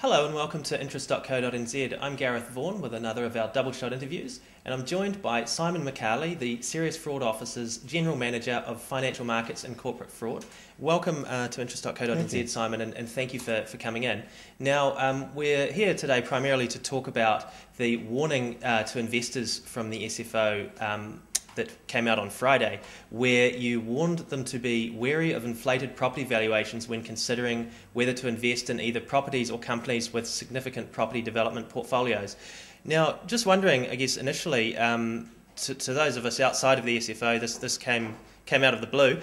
Hello and welcome to interest.co.nz. I'm Gareth Vaughan with another of our double shot interviews, and I'm joined by Simon McArley, the Serious Fraud Office's General Manager of Financial Markets and Corporate Fraud. Welcome to interest.co.nz, Simon, and thank you for coming in. Now, we're here today primarily to talk about the warning to investors from the SFO that came out on Friday, where you warned them to be wary of inflated property valuations when considering whether to invest in either properties or companies with significant property development portfolios. Now, just wondering, I guess initially, to those of us outside of the SFO, this came out of the blue.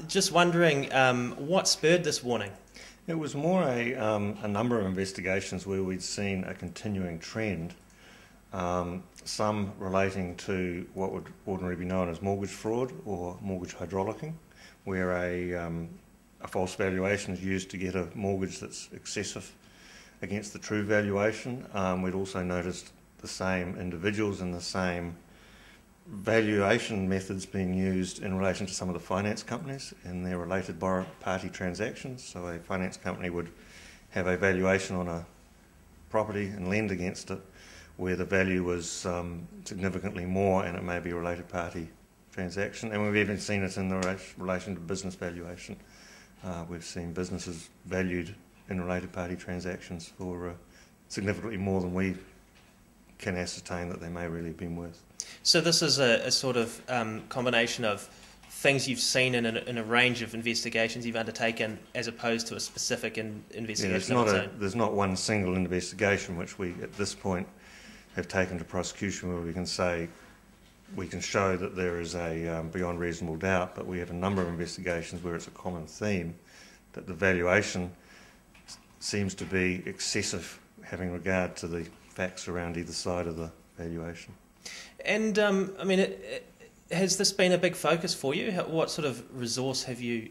Just wondering, what spurred this warning? It was more a number of investigations where we'd seen a continuing trend. Some relating to what would ordinarily be known as mortgage fraud or mortgage hydraulicking, where a false valuation is used to get a mortgage that's excessive against the true valuation. We'd also noticed the same individuals and the same valuation methods being used in relation to some of the finance companies and their related borrow party transactions. So a finance company would have a valuation on a property and lend against it, where the value was significantly more, and it may be a related party transaction. And we've even seen it in the relation to business valuation. We've seen businesses valued in related party transactions for significantly more than we can ascertain that they may really have been worth. So this is a sort of combination of things you've seen in a range of investigations you've undertaken, as opposed to a specific investigation of its own. There's not one single investigation which we, at this point, have taken to prosecution where we can say, we can show that there is a beyond reasonable doubt, but we have a number of investigations where it's a common theme that the valuation seems to be excessive, having regard to the facts around either side of the valuation. And I mean, has this been a big focus for you? What sort of resource have you?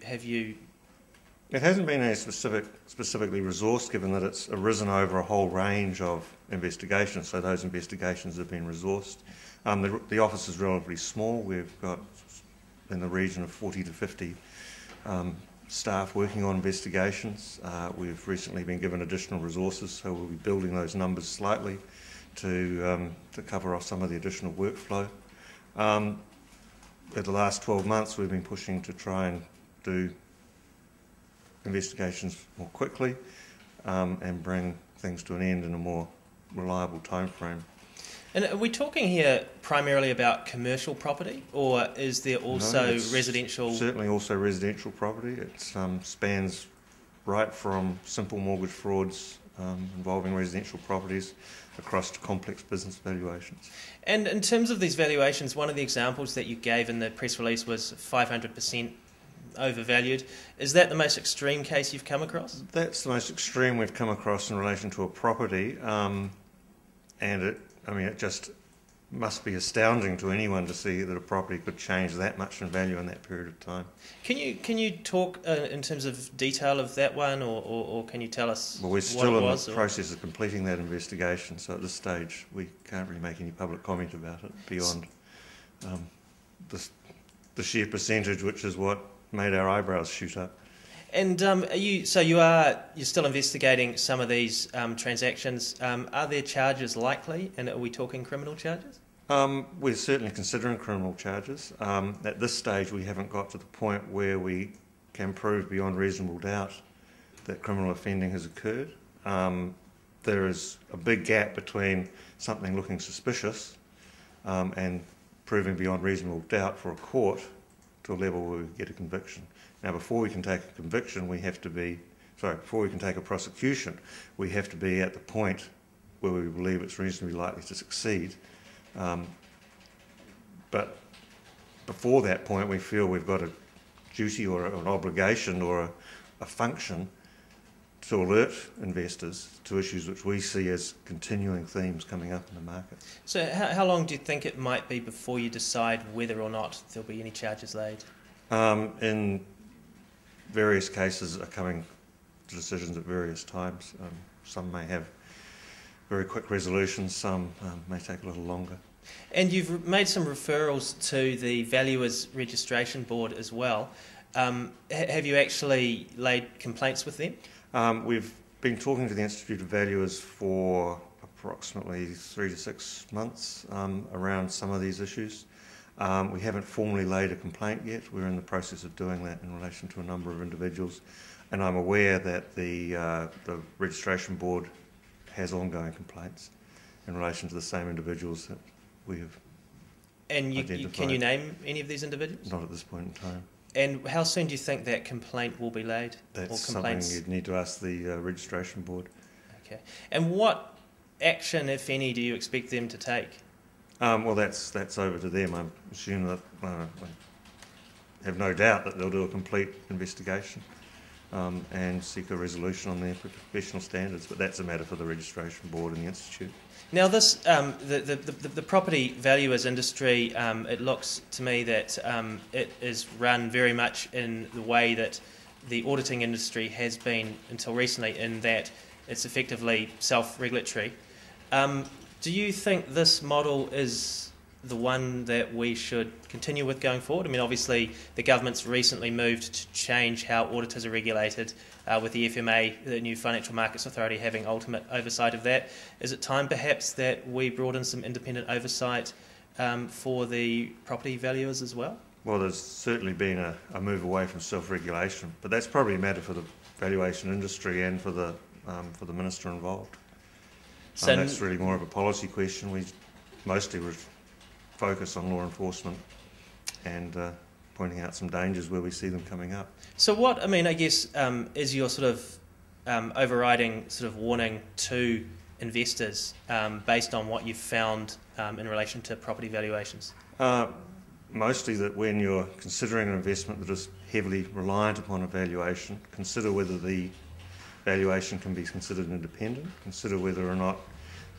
It hasn't been a specifically resourced, given that it's arisen over a whole range of investigations, so those investigations have been resourced. The office is relatively small. We've got in the region of 40 to 50 staff working on investigations. We've recently been given additional resources, so we'll be building those numbers slightly to cover off some of the additional workflow. For the last 12 months, we've been pushing to try and do investigations more quickly and bring things to an end in a more reliable time frame. And are we talking here primarily about commercial property, or is there also residential? Certainly also residential property. It spans right from simple mortgage frauds involving residential properties across to complex business valuations. And in terms of these valuations, one of the examples that you gave in the press release was 500% overvalued. Is that the most extreme case you've come across? That's the most extreme we've come across in relation to a property, and it just must be astounding to anyone to see that a property could change that much in value in that period of time. Can you talk in terms of detail of that one, or can you tell us what it was? Well, we're still in the process of completing that investigation, so at this stage we can't really make any public comment about it beyond the sheer percentage, which is what made our eyebrows shoot up. And you're still investigating some of these transactions. Are there charges likely, and are we talking criminal charges? We're certainly considering criminal charges. At this stage, we haven't got to the point where we can prove beyond reasonable doubt that criminal offending has occurred. There is a big gap between something looking suspicious and proving beyond reasonable doubt for a court to a level where we get a conviction. Now, before we can take a conviction, before we can take a prosecution, we have to be at the point where we believe it's reasonably likely to succeed. But before that point, we feel we've got a duty or an obligation or a function to alert investors to issues which we see as continuing themes coming up in the market. So how long do you think it might be before you decide whether or not there'll be any charges laid? In various cases are coming to decisions at various times. Some may have very quick resolutions, some may take a little longer. And you've made some referrals to the Valuers Registration Board as well. Have you actually laid complaints with them? We've been talking to the Institute of Valuers for approximately 3 to 6 months around some of these issues. We haven't formally laid a complaint yet. We're in the process of doing that in relation to a number of individuals, and I'm aware that the registration board has ongoing complaints in relation to the same individuals that we have identified. Can you name any of these individuals? Not at this point in time. And how soon do you think that complaint will be laid? That's something you'd need to ask the registration board. Okay. And what action, if any, do you expect them to take? Well, that's over to them. I assume that I have no doubt that they'll do a complete investigation and seek a resolution on their professional standards. But that's a matter for the registration board and the institute. Now, this the property valuers industry, it looks to me that it is run very much in the way that the auditing industry has been until recently, in that it's effectively self-regulatory. Do you think this model is the one that we should continue with going forward? I mean, obviously, the government's recently moved to change how auditors are regulated, with the FMA, the new Financial Markets Authority, having ultimate oversight of that. Is it time, perhaps, that we brought in some independent oversight for the property valuers as well? Well, there's certainly been a move away from self-regulation, but that's probably a matter for the valuation industry and for the minister involved. So that's really more of a policy question. We mostly would focus on law enforcement and pointing out some dangers where we see them coming up. So what, I mean, I guess, is your sort of overriding sort of warning to investors based on what you've found in relation to property valuations? Mostly that when you're considering an investment that is heavily reliant upon a valuation, consider whether the valuation can be considered independent, consider whether or not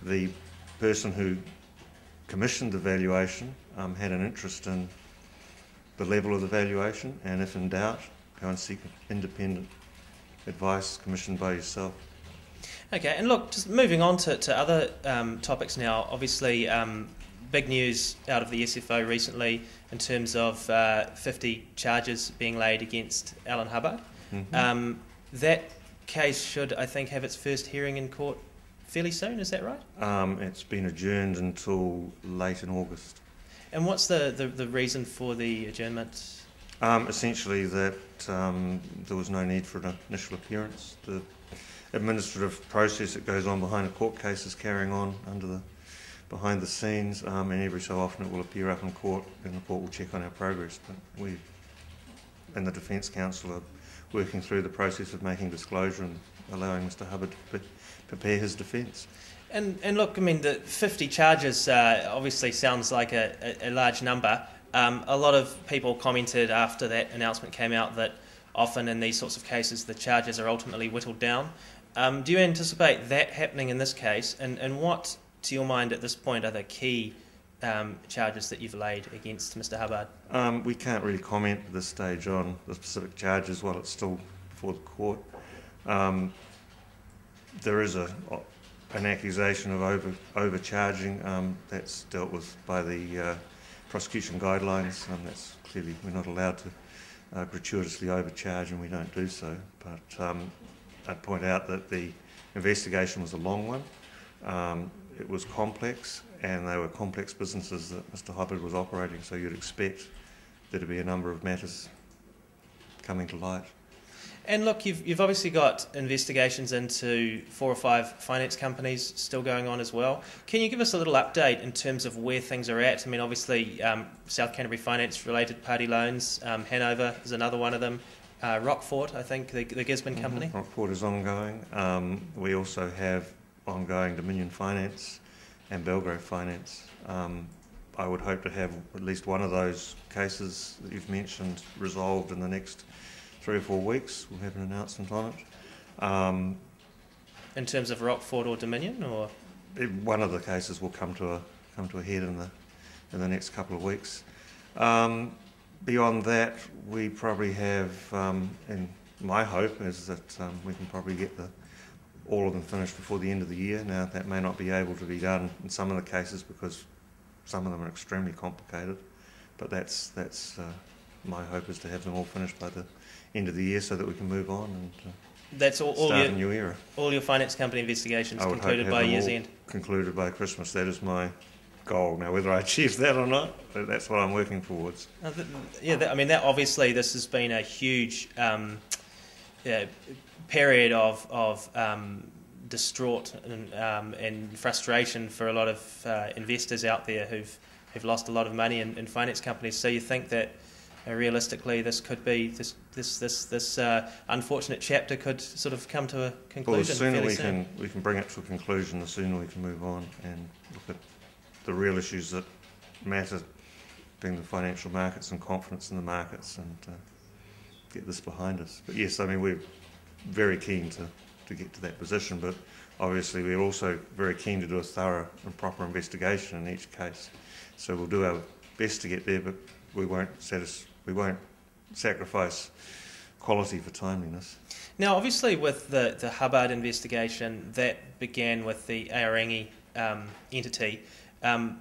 the person who commissioned the valuation had an interest in the level of the valuation, and if in doubt, go and seek independent advice commissioned by yourself. Okay, and look, just moving on to other topics now, obviously big news out of the SFO recently in terms of 50 charges being laid against Alan Hubbard. Mm-hmm. That case should, I think, have its first hearing in court fairly soon, is that right? It's been adjourned until late in August. And what's the reason for the adjournment? Essentially that there was no need for an initial appearance. The administrative process that goes on behind a court case is carrying on behind the scenes, and every so often it will appear up in court and the court will check on our progress. But we and the Defence Counsel are working through the process of making disclosure and allowing Mr Hubbard to prepare his defence. And look, I mean, the 50 charges obviously sounds like a large number. A lot of people commented after that announcement came out that often in these sorts of cases the charges are ultimately whittled down. Do you anticipate that happening in this case? And what, to your mind at this point, are the key charges that you've laid against Mr Hubbard? We can't really comment at this stage on the specific charges while it's still before the court. There is an accusation of overcharging that's dealt with by the prosecution guidelines. That's clearly, we're not allowed to gratuitously overcharge, and we don't do so. But I'd point out that the investigation was a long one. It was complex, and they were complex businesses that Mr Hubbard was operating, so you'd expect there to be a number of matters coming to light. And look, you've obviously got investigations into 4 or 5 finance companies still going on as well. Can you give us a little update in terms of where things are at? I mean, obviously, South Canterbury Finance related party loans, Hanover is another one of them. Rockfort, I think, the Gisborne company. Rockfort is ongoing. We also have ongoing Dominion Finance and Belgrave Finance. I would hope to have at least one of those cases that you've mentioned resolved in the next 3 or 4 weeks. We'll have an announcement on it. In terms of Rockfort or Dominion, or one of the cases will come to a head in the next couple of weeks. Beyond that, we probably have, and my hope is that we can probably get all of them finished before the end of the year. Now, that may not be able to be done in some of the cases because some of them are extremely complicated, but that's my hope is to have them all finished by the end of the year so that we can move on and That's start a new era. All your finance company investigations I would concluded hope to by have them year's all end. concluded by Christmas. That is my goal. Now, whether I achieve that or not, that's what I'm working towards. That obviously this has been a huge period of distraught and frustration for a lot of investors out there who've lost a lot of money in finance companies. So you think that realistically this could be this unfortunate chapter could sort of come to a conclusion? Well, the sooner we can bring it to a conclusion, the sooner we can move on and look at the real issues that matter, being the financial markets and confidence in the markets, and get this behind us. But yes, I mean, we're very keen to get to that position, but obviously we're also very keen to do a thorough and proper investigation in each case. So we'll do our best to get there, but we won't sacrifice quality for timeliness. Now, obviously, with the Hubbard investigation, that began with the Aorangi entity.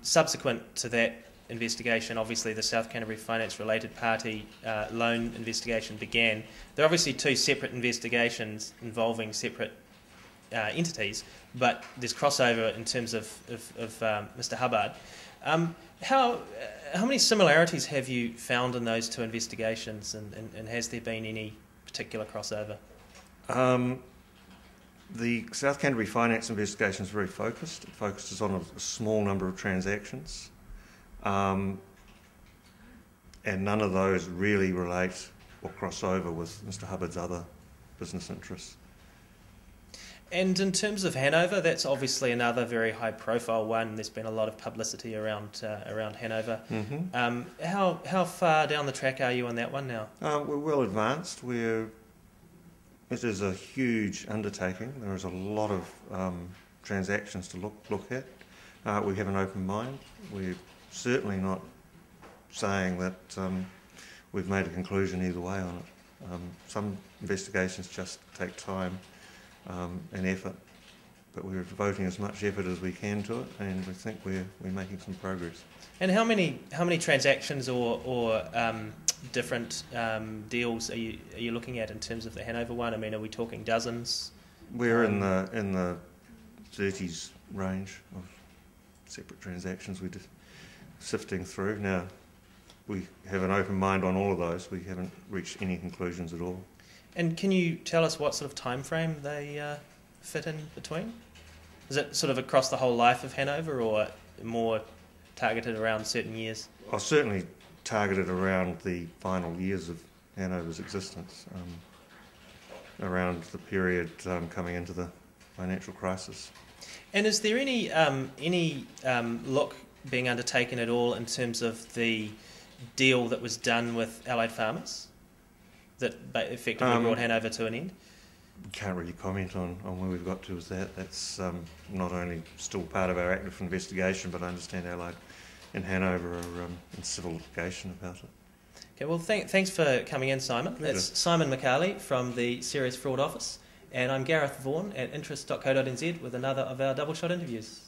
Subsequent to that investigation, obviously, the South Canterbury Finance Related Party loan investigation began. There are obviously two separate investigations involving separate entities, but there's crossover in terms of Mr. Hubbard. How many similarities have you found in those two investigations, and has there been any particular crossover? The South Canterbury Finance investigation is very focused. It focuses on a small number of transactions, and none of those really relate or cross over with Mr. Hubbard's other business interests. And in terms of Hanover, that's obviously another very high-profile one. There's been a lot of publicity around Hanover. Mm-hmm. How far down the track are you on that one now? We're well advanced. It is a huge undertaking. There is a lot of transactions to look at. We have an open mind. We're certainly not saying that we've made a conclusion either way on it. Some investigations just take time and effort, but we're devoting as much effort as we can to it, and we think we're making some progress. And how many transactions or different deals are you looking at in terms of the Hanover one? I mean, are we talking dozens? We're in the 30s range of separate transactions we're just sifting through. Now, we have an open mind on all of those. We haven't reached any conclusions at all. And can you tell us what sort of time frame they fit in between? Is it sort of across the whole life of Hanover, or more targeted around certain years? Certainly targeted around the final years of Hanover's existence, around the period coming into the financial crisis. And is there any look being undertaken at all in terms of the deal that was done with Allied Farmers that effectively brought Hanover to an end? Can't really comment on where we've got to with that. That's not only still part of our active investigation, but I understand Allied and Hanover are in civil litigation about it. Okay, well, thanks for coming in, Simon. Pleasure. That's Simon McArley from the Serious Fraud Office, and I'm Gareth Vaughan at interest.co.nz with another of our double shot interviews.